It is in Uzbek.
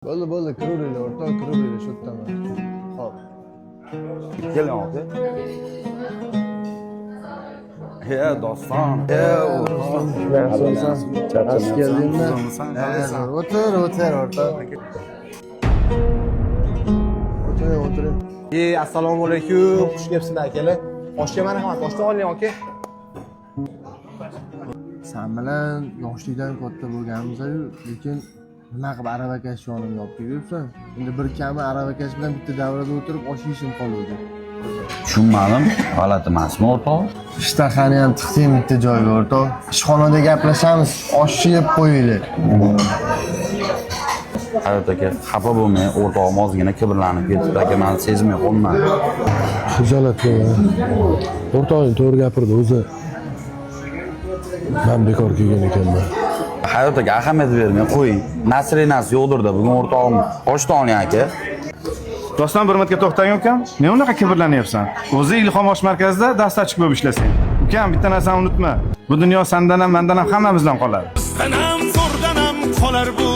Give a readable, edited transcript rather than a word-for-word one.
Bo'ldi, kiraveringlar, o'rtoq, kiraveringlar, shu yerdaman. Hop. Keling aka. He doston. Yaxshisan? Yaxshi keldingmi? O'tir, o'rtoq. O'tiring. Assalomu alaykum. Xush kelibsizlar akalar. Oshga mana ham oshni oling aka. Sen bilan yoshlikdan katta bo'lganmiz-ku, lekin nima qilib aravakash yonimga olib kelibsan? Endi bir kami aravakash bilan bitta davrada o'tirib osh yeyishim qoluvdi. Tushunmadim. G'alati emasmi o'rtoq? Ishtahani ham tiqding bitta joyga o'rtoq. Ishxonada gaplashamiz, oshni yeb qo'yinglar. Hayot aka, xafa bo'lmang, o'rtog'im ozgina kibrlanib ketdi aka, men sezmay qolman. Xijolat qilma. O'rtog'ing to'g'ri gapirdi o'zi. Men bekor kelgan ekanman. Hayot aka, ahamiyat bermang, qo'ying. Nasrinasi yo'qdir-da, bugun o'rtog'im oshni oling aka. Doston bir marta to'xtang ukam. Ne unaqa kibrlanyapsan? O'zi Ilhom osh markazida dastavchik bo'lib ishlasang. Ukam, bitta narsani unutma. Bu dunyo sendan ham, mendan ham hammamizdan qoladi. Bizdan ham zo'rdan ham qolar bu